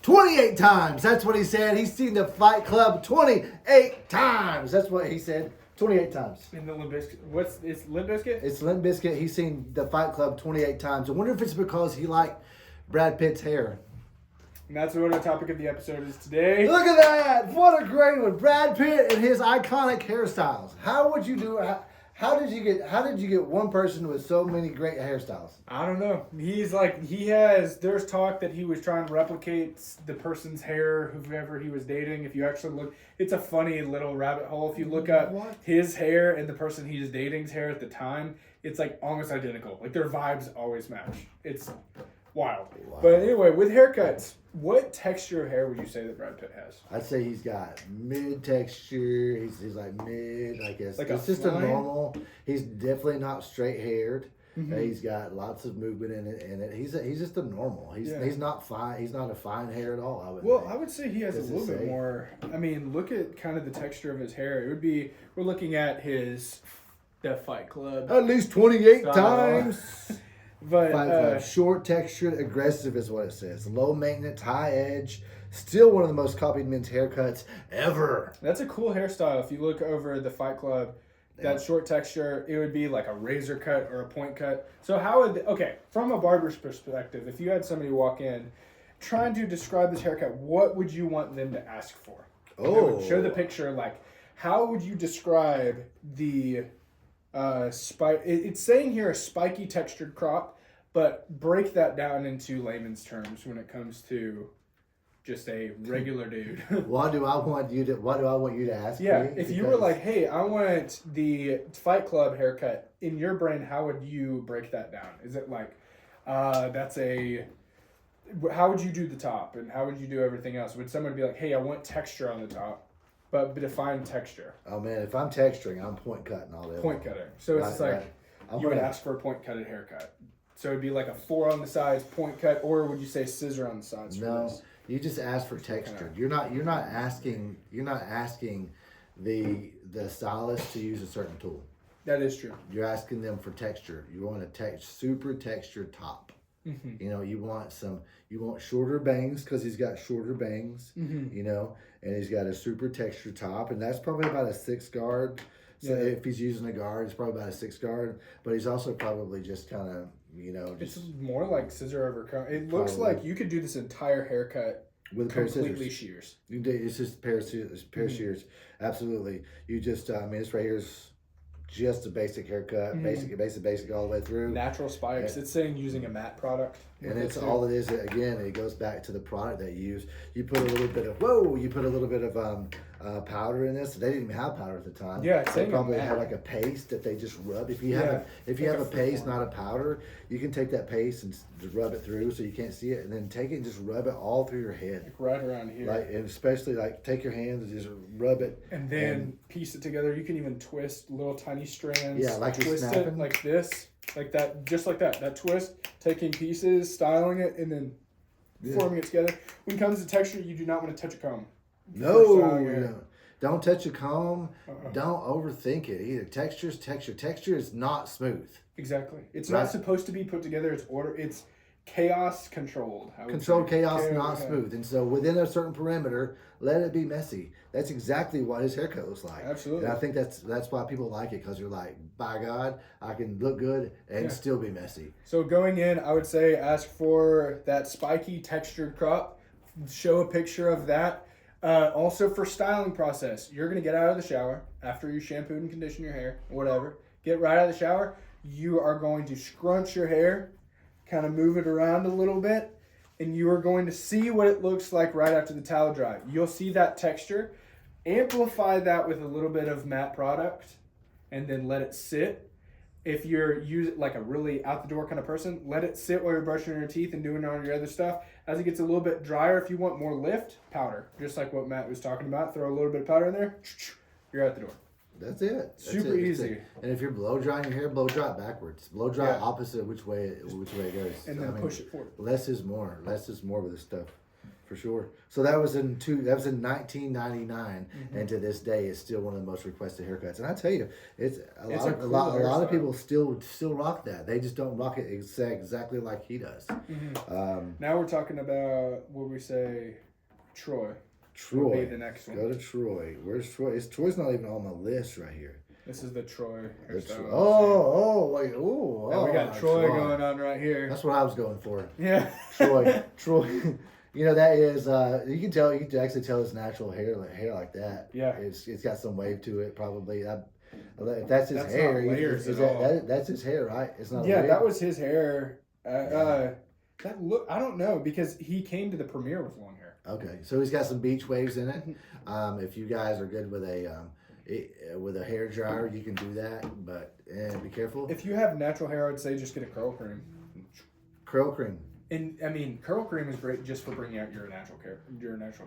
28 times. That's what he said. He's seen the Fight Club 28 times. That's what he said. 28 times. In the Limp Bizkit. It's Limp Bizkit? It's Limp Bizkit. He's seen the Fight Club 28 times. I wonder if it's because he liked Brad Pitt's hair. And that's what our topic of the episode is today. Look at that! What a great one. Brad Pitt and his iconic hairstyles. How would you do it? How did you get one person with so many great hairstyles? I don't know. There's talk that he was trying to replicate the person's hair, whoever he was dating. If you actually look, it's a funny little rabbit hole. If you look up his hair and the person he's dating's hair at the time, it's like almost identical. Like their vibes always match. It's wild. Wow. But anyway, with haircuts, what texture of hair would you say that Brad Pitt has? I'd say he's got mid texture. He's like mid, I guess. Like it's just a normal. He's definitely not straight haired. Mm-hmm. He's got lots of movement in it. He's just a normal. He's not fine. He's not a fine hair at all. I would say he has a little bit more. I mean, look at kind of the texture of his hair. It would be. We're looking at the Fight Club. At least 28 times. But short textured, aggressive is what it says. Low maintenance, high edge. Still one of the most copied men's haircuts ever. That's a cool hairstyle. If you look over the Fight Club, that short texture, it would be like a razor cut or a point cut. So from a barber's perspective, if you had somebody walk in trying to describe this haircut, what would you want them to ask for? Show the picture. Like, how would you describe the it's saying here a spiky textured crop, but break that down into layman's terms when it comes to just a regular dude. What do I want you to ask me? If you were like, hey, I want the Fight Club haircut, in your brain, how would you break that down? Is it like, how would you do the top and how would you do everything else? Would someone be like, hey, I want texture on the top? But define texture. Oh man, if I'm texturing, I'm point cutting all day. Point cutting. So it's you would ask for a point cutted haircut. So it'd be like a 4 on the sides, point cut, or would you say scissor on the sides? No, you just ask for texture. You're not asking the stylist to use a certain tool. That is true. You're asking them for texture. You want a super textured top. Mm-hmm. You want shorter bangs because he's got shorter bangs. Mm-hmm. And he's got a super textured top, and that's probably about a 6 guard. So if he's using a guard, it's probably about a 6 guard. But he's also probably just kind of, it's more like scissor over comb. It looks like you could do this entire haircut with a pair of scissors. Completely shears. It's just a pair of shears. Absolutely. You just, this right here is just a basic haircut, basic all the way through. Natural spikes. It's saying using a matte product. And it's all it is. Again, it goes back to the product that you use. You put a little bit of powder in this. They didn't even have powder at the time. Yeah, they probably had like a paste that they just rub. If you have a paste, not a powder, you can take that paste and just rub it through so you can't see it, and then take it and just rub it all through your head, like right around here. And especially take your hands and just rub it, and then piece it together. You can even twist little tiny strands. Yeah, like twist you're snapping. It like this. Like that, just like that. That twist, taking pieces, styling it, and then forming it together. When it comes to texture, you do not want to touch a comb. No. Don't touch a comb. Don't overthink it either. Texture is texture. Texture is not smooth. Exactly. It's not supposed to be put together. It's chaos controlled. Controlled chaos, not smooth. And so within a certain perimeter, let it be messy. That's exactly what his haircut looks like. Absolutely. And I think that's why people like it, because you're like, by God, I can look good and still be messy. So going in, I would say ask for that spiky textured crop. Show a picture of that. Also for styling process, you're going to get out of the shower after you shampoo and condition your hair, whatever. Get right out of the shower. You are going to scrunch your hair, kind of move it around a little bit, and you are going to see what it looks like right after the towel dry. You'll see that texture. Amplify that with a little bit of matte product, and then let it sit. If you're like a really out the door kind of person, let it sit while you're brushing your teeth and doing all your other stuff. As it gets a little bit drier, if you want more lift, powder. Just like what Matt was talking about. Throw a little bit of powder in there. You're out the door. That's it. Super easy. And if you're blow drying your hair, blow dry it backwards. Blow dry opposite which way it goes. And then push it forward. Less is more. Less is more with this stuff. for sure. So that was in 1999, and to this day, it's still one of the most requested haircuts. And I tell you, it's a lot of people still rock that. They just don't rock it exactly like he does. Now we're talking about what we say, Troy. Would be the next one. Go to Troy. Where's Troy? Troy's not even on my list right here. This is the Troy hairstyle. Wait, we got Troy going on right here. That's what I was going for. Yeah. Troy. You know, that is, you can actually tell it's natural hair like that. Yeah. It's got some wave to it, probably. If that's his hair. Not layers at all. That's his hair, right? It's not. Yeah, that was his hair. That look, I don't know, because he came to the premiere with long hair. Okay, so he's got some beach waves in it. If you guys are good with a hair dryer, you can do that, but be careful. If you have natural hair, I would say just get a curl cream. Curl cream. And I mean, curl cream is great just for bringing out your natural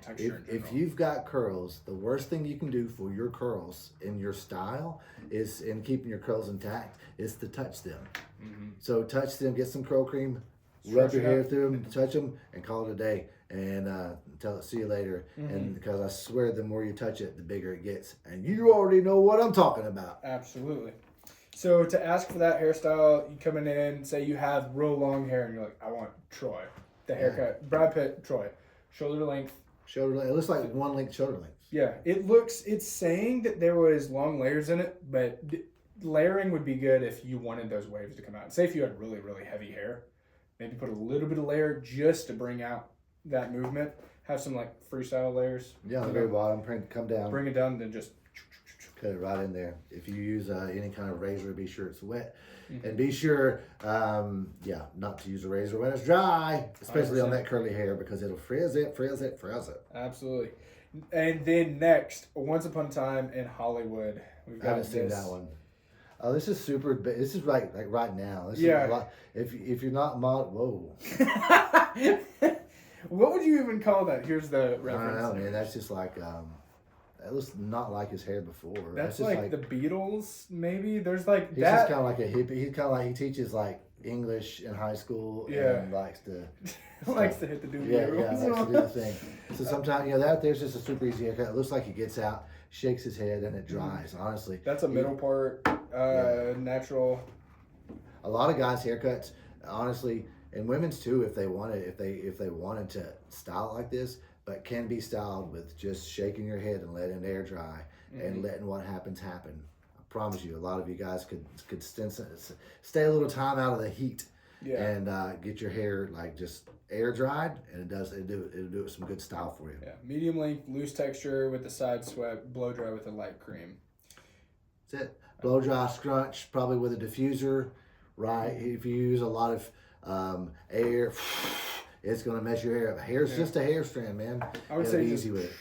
texture. If you've got curls, the worst thing you can do for your curls in your style is in keeping your curls intact is to touch them. So touch them, get some curl cream, rub your hair through them, touch them, and call it a day. And see you later. And because I swear, the more you touch it, the bigger it gets. And you already know what I'm talking about. Absolutely. So to ask for that hairstyle, you coming in, say you have real long hair, and you're like, I want Troy, the haircut, Brad Pitt, Troy, shoulder length. Shoulder length. It looks like one length shoulder length. Yeah, it's saying that there was long layers in it, but layering would be good if you wanted those waves to come out. Say if you had really, really heavy hair, maybe put a little bit of layer just to bring out that movement. Have some like freestyle layers. Yeah, on the very bottom, come down. Bring it down, then just cut it right in there. If you use any kind of razor, be sure it's wet. And be sure, not to use a razor when it's dry, especially 100%. On that curly hair, because it'll frizz it. Absolutely. And then next, Once Upon a Time in Hollywood. I haven't seen that one. Oh, this is super. This is like right now. This is a lot. If you're not whoa. What would you even call that? Here's the reference. I don't know, man. That's just like that looks not like his hair before. That's just like the Beatles, maybe. There's like he's that. Just kind of like a hippie. He's kind of like he teaches like English in high school. And likes to hit the doobie. Yeah, likes to do the thing. So sometimes there's just a super easy haircut. It looks like he gets out, shakes his head, and it dries. Honestly, that's a middle part, natural. A lot of guys' haircuts, honestly, and women's too, if they wanted to style it like this, but can be styled with just shaking your head and letting it air dry and letting what happens happen. I promise you, a lot of you guys could stay a little time out of the heat and get your hair like just air dried, and it'll do some good style for you. Yeah, medium length, loose texture with the side swept, blow dry with a light cream. That's it. Blow dry, scrunch, probably with a diffuser, right? If you use a lot of air, it's going to mess your hair up. Hair's just a hair strand, man. I would say easy with it.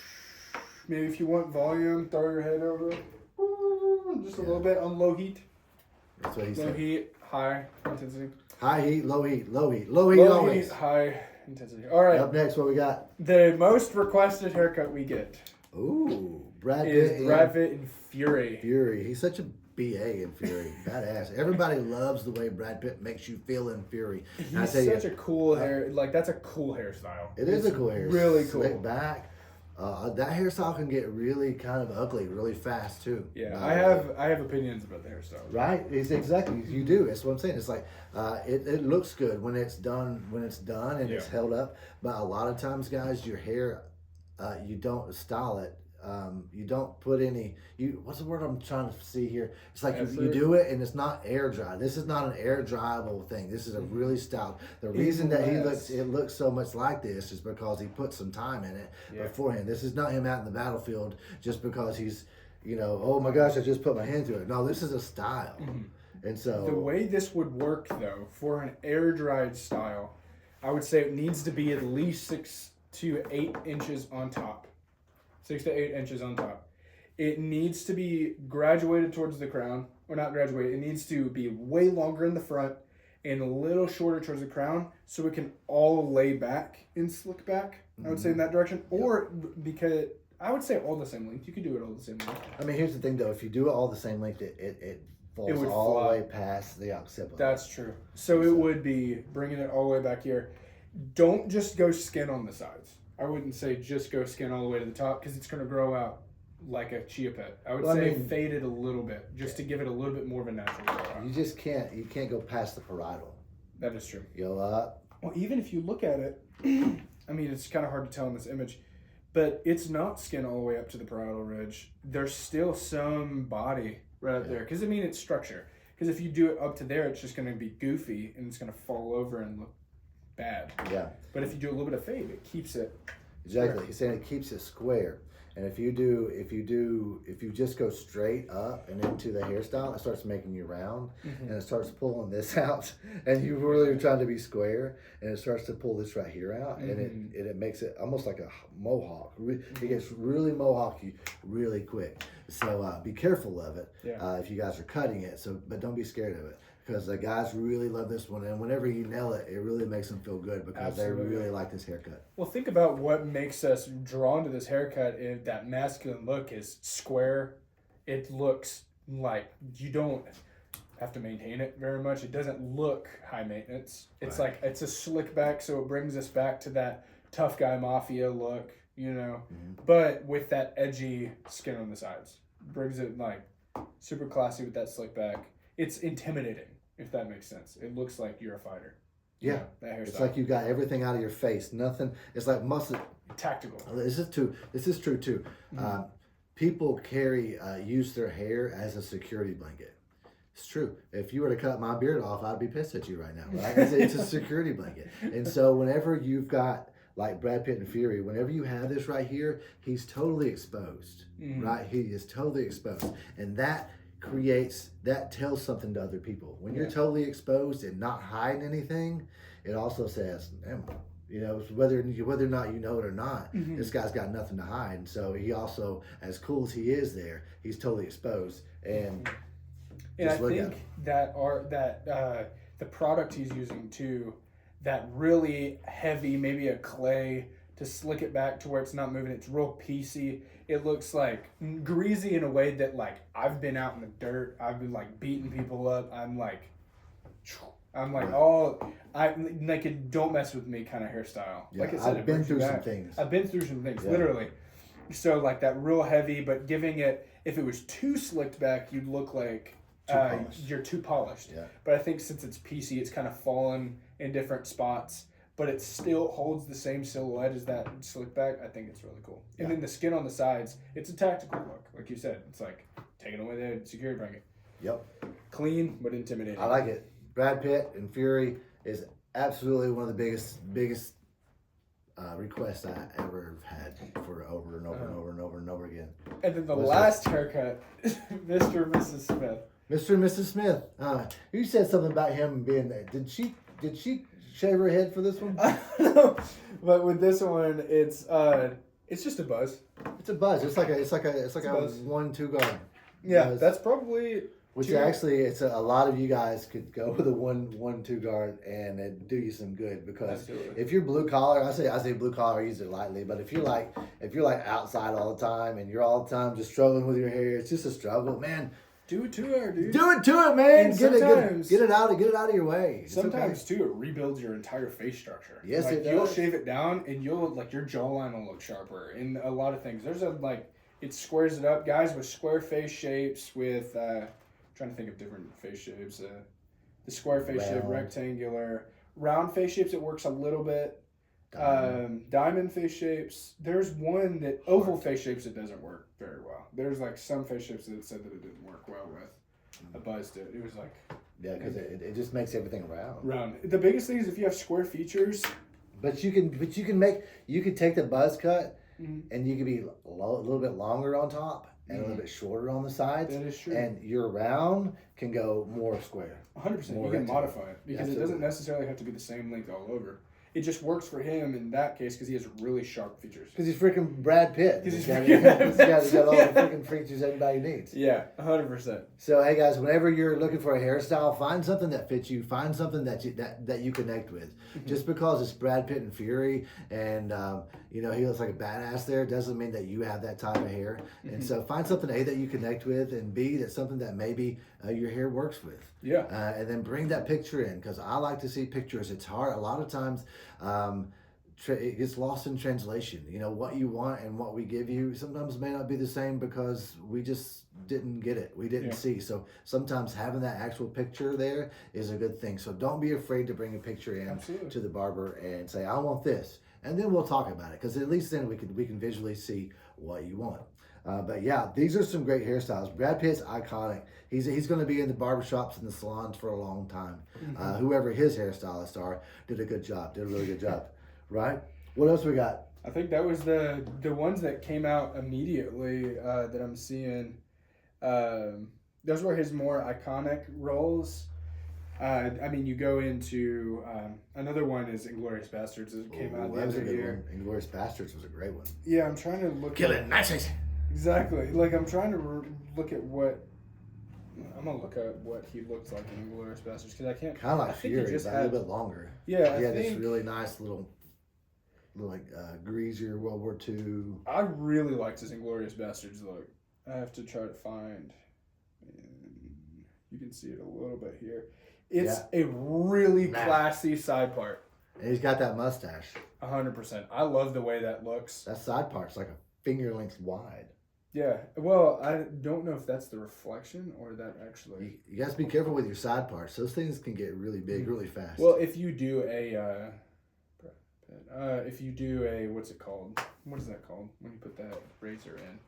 Maybe if you want volume, throw your head over just a little bit on low heat. That's what he said. Low heat, high intensity. High heat, low heat, low heat, low heat always. Heat, high intensity. All right. Up next, what we got? The most requested haircut we get. Ooh, Brad Pitt in Fury. Fury. He's such a BA in Fury. Badass. Everybody loves the way Brad Pitt makes you feel in Fury. He's such a cool hair. Like, that's a cool hairstyle. It's a cool hair. Really cool. Slick back. That hairstyle can get really kind of ugly really fast too. Yeah, I have opinions about the hairstyle. Right? It's exactly, you do. That's what I'm saying. It's like it looks good when it's done and it's held up. But a lot of times, guys, your hair, you don't style it. You don't put any. What's the word I'm trying to see here? It's like you do it and it's not air dry. This is not an air dryable thing. This is a really styled. The reason that it looks so much like this is because he put some time in it beforehand. This is not him out in the battlefield just because he's, oh my gosh, I just put my hand through it. No, this is a style. And so the way this would work though, for an air dried style, I would say it needs to be at least 6 to 8 inches on top. 6 to 8 inches on top. It needs to be graduated towards the crown, or not graduated. It needs to be way longer in the front and a little shorter towards the crown, so it can all lay back and slick back. I would say in that direction, or because I would say all the same length. You could do it all the same length. I mean, here's the thing though: if you do it all the same length, it falls all the way past the occiput. That's true. So it would be bringing it all the way back here. Don't just go skin on the sides. I wouldn't say just go skin all the way to the top because it's going to grow out like a chia pet. I would Well, say fade it a little bit just to give it a little bit more of a natural grow out. You can't go past the parietal. That is true. Go up. Well, even if you look at it, I mean, it's kind of hard to tell in this image, but it's not skin all the way up to the parietal ridge. There's still some body right up there because, I mean, it's structure. Because if you do it up to there, it's just going to be goofy and it's going to fall over and look bad. Yeah. But if you do a little bit of fade, it keeps it Exactly. square. He's saying it keeps it square. And if you just go straight up and into the hairstyle, it starts making you round, and it starts pulling this out, and you really are trying to be square, and it starts to pull this right here out, and it makes it almost like a mohawk. It gets really mohawky really quick. So be careful of it if you guys are cutting it. But don't be scared of it. Because the guys really love this one, and whenever you nail it, it really makes them feel good because they really like this haircut. Well, think about what makes us drawn to this haircut. If that masculine look is square, it looks like you don't have to maintain it very much. It doesn't look high maintenance. It's like it's a slick back, so it brings us back to that tough guy mafia look, you know, but with that edgy skin on the sides. Brings it like super classy with that slick back. It's intimidating, if that makes sense. It looks like you're a fighter. Yeah, you know, that hairstyle. It's like you got everything out of your face. Nothing. It's like muscle. Tactical. This is true too. People use their hair as a security blanket. It's true. If you were to cut my beard off, I'd be pissed at you right now. Right? It's a security blanket. And so whenever you've got like Brad Pitt and Fury, whenever you have this right here, he's totally exposed. Right? He is totally exposed, and that tells something to other people. When you're totally exposed and not hiding anything, it also says, you know, whether or not you know it or not, this guy's got nothing to hide. And so he also, as cool as he is there, he's totally exposed. And I think that the product he's using too, that really heavy, maybe a clay to slick it back to where it's not moving. It's real piecey. It looks like greasy in a way that like I've been out in the dirt. I've been like beating people up. I'm like, don't mess with me kind of hairstyle. Yeah, like I said, I've been through some things. I've been through some things, literally. So like that real heavy, but giving it, if it was too slicked back, you'd look like you're too polished. Yeah. But I think since it's piecey, it's kind of fallen in different spots, but it still holds the same silhouette as that slick back. I think it's really cool. And then the skin on the sides, it's a tactical look. Like you said, it's like taking away the security blanket. Yep. Clean, but intimidating. I like it. Brad Pitt and Fury is absolutely one of the biggest requests I ever had for over and over and over and over and over again. And then the last haircut, Mr. and Mrs. Smith. Mr. and Mrs. Smith. You said something about him being there. Did she shave her head for this one? I don't know, but with this one, it's just a buzz. It's a buzz. It's like a 1-2 guard. Yeah, buzz. that's probably. Which actually, it's a lot of you guys could go with a 1-2 guard and it do you some good because if you're blue collar, I say blue collar, use it lightly. But if you're like outside all the time and you're all the time just struggling with your hair, it's just a struggle, man. Do it to her, dude. Do it to it, man. And get it out of your way. It's sometimes too, it rebuilds your entire face structure. Yes, like, it does. You'll shave it down and you'll your jawline will look sharper and a lot of things. There's it squares it up, guys with square face shapes with. Trying to think of different face shapes. The square face shape, rectangular, round face shapes. It works a little bit. Diamond face shapes. There's one that oval face shapes. It doesn't work very well. There's like some face shapes that said that it didn't work well with. I buzzed it. It was like because it just makes everything round. Round. The biggest thing is if you have square features. But you can take the buzz cut and you can be a little bit longer on top. And a little bit shorter on the sides. That is true. And your round can go more square. 100%. You can modify it because it doesn't necessarily have to be the same length all over. It just works for him in that case because he has really sharp features. Because he's freaking Brad Pitt. He's got all the freaking features everybody needs. Yeah, 100%. So hey guys, whenever you're looking for a hairstyle, find something that fits you. Find something that you connect with. Just because it's Brad Pitt and Fury, and he looks like a badass there, doesn't mean that you have that type of hair. And so find something A that you connect with, and B that's something that maybe your hair works with. Yeah. And then bring that picture in because I like to see pictures. It's hard a lot of times. it gets lost in translation. You know, what you want and what we give you sometimes may not be the same because we just didn't get it. We didn't see. So sometimes having that actual picture there is a good thing. So don't be afraid to bring a picture in to the barber and say, I want this. And then we'll talk about it, because at least then we can visually see what you want. But yeah, these are some great hairstyles. Brad Pitt's iconic. He's going to be in the barbershops and the salons for a long time. Whoever his hairstylists are did a really good job. Right? What else we got? I think that was the ones that came out immediately that I'm seeing. Those were his more iconic roles. I mean, you go into another one is Inglourious Bastards that came out the other year. Inglourious Bastards was a great one. Yeah, I'm trying to look. Killing Nazis. Exactly. Like, I'm trying to look at what. I'm gonna look at what he looked like in Inglourious Bastards, because I can't. Kind of like Fury, but a little bit longer. Yeah, he had this really nice little like greasier World War II. I really liked his Inglourious Bastards look. I have to try to find. You can see it a little bit here. It's a really classy side part. And he's got that mustache. 100%. I love the way that looks. That side part's like a finger length wide. Yeah. Well, I don't know if that's the reflection or that actually. You guys be careful with your side parts. Those things can get really big really fast. Well, if you do what's it called? What is that called when you put that razor in?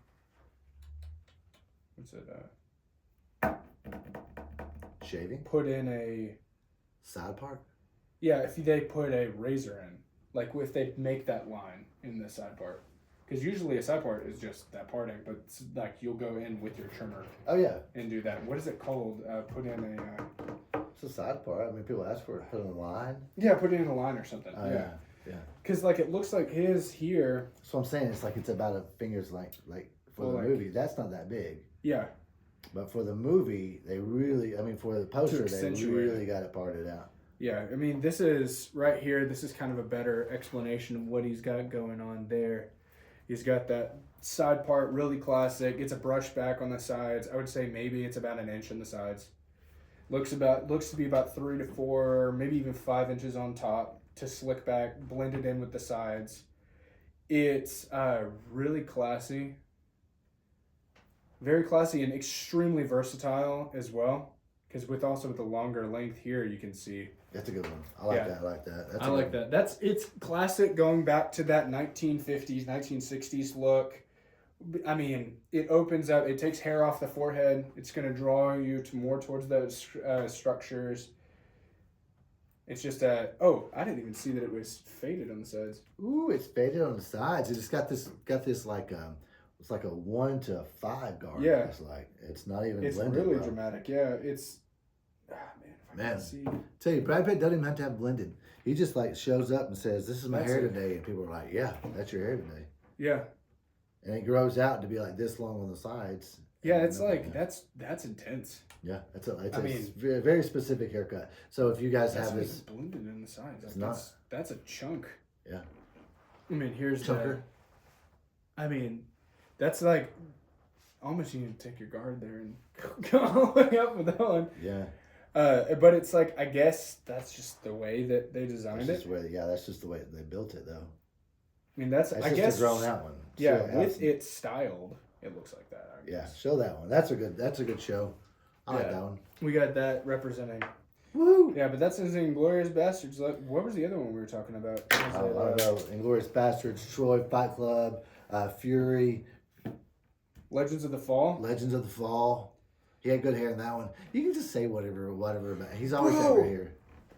What's it? Shaving? Put in a side part? Yeah, if they put a razor in, like if they make that line in the side part, because usually a side part is just that parting, but it's like you'll go in with your trimmer. Oh yeah. And do that. What is it called? Put in a. It's a side part. I mean, people ask for it. Put in a line. Yeah, put it in a line or something. Oh yeah. Yeah. Because like it looks like his here. That's what I'm saying. It's like it's about a finger's length. Like for the movie, that's not that big. Yeah. But for the movie, they really, for the poster, they really got it parted out. Yeah, I mean, this is right here. This is kind of a better explanation of what he's got going on there. He's got that side part, really classic. It's a brush back on the sides. I would say maybe it's about an inch on the sides. Looks to be about 3 to 4, maybe even 5 inches on top to slick back, blended in with the sides. It's really classy. Very classy and extremely versatile as well. Because with the longer length here, you can see. That's a good one. I like that. I like that. I like that. It's classic, going back to that 1950s, 1960s look. I mean, it opens up. It takes hair off the forehead. It's going to draw you more towards those structures. It's just I didn't even see that it was faded on the sides. Ooh, it's faded on the sides. It just got this like it's like a 1 to 5 guard. Yeah. It's not even It's blended. really dramatic. Yeah, it's man. Tell you, Brad Pitt doesn't even have to have blended. He just like shows up and says, "This is my hair today," and people are like, "Yeah, that's your hair today." Yeah. And it grows out to be like this long on the sides. Yeah, it's like that's intense. Yeah, it's a very, very specific haircut. So if you guys have this blended in the sides, it's that's a chunk. Yeah. I mean, here's chunker. That's like almost you need to take your guard there and go all the way up with that one. Yeah. But it's like, I guess that's just the way that they designed it. That's just the way they built it, though. I mean, that's I just guess a grown out one. Yeah, with it styled, it looks like that. I guess. Yeah, show that one. That's a good show. I like that one. We got that representing. Woo! Yeah, but that's his Inglourious Bastards. What was the other one we were talking about? I don't know. Inglourious Bastards, Troy, Fight Club, Fury. Legends of the Fall. He had good hair in that one. You can just say whatever about. He's always had good hair.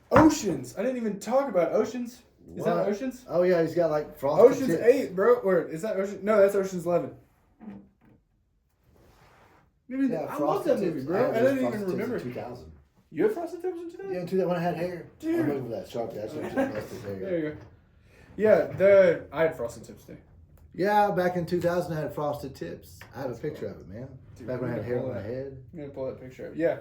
Oceans. I didn't even talk about Oceans. Is that Oceans? Oh yeah, he's got like frosted Oceans tips. 8, bro. Or is that Ocean? No, that's Ocean's 11. Maybe I love that movie, bro. I didn't even remember. 2000. You had frosted tips in 2000? Yeah, in 2000 when I had hair. Dude. I remember that sharp. That's what just busted hair. There you go. Yeah, I had frosted tips too. Yeah, back in 2000 I had frosted tips. I have a picture of it, man. Dude, back when I had hair on my head. I'm gonna pull that picture up. Yeah.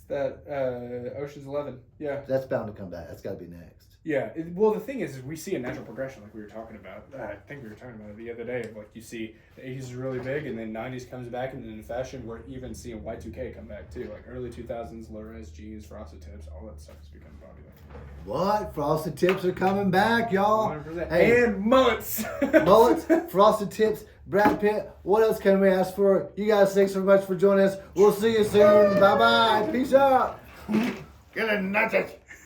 It's that Ocean's 11. Yeah. That's bound to come back. That's got to be next. Yeah. Well, the thing is we see a natural progression, like we were talking about. I think we were talking about it the other day. Like you see, the 80s is really big, and then 90s comes back, and then in fashion, we're even seeing Y2K come back too. Like early 2000s, low-rise jeans, frosted tips, all that stuff is becoming popular. What? Frosted tips are coming back, y'all. 100%. Hey, And mullets. mullets, frosted tips, Brad Pitt. What else can we ask for? You guys, thanks so much for joining us. We'll see you soon. Bye-bye. Peace out. Get a nugget.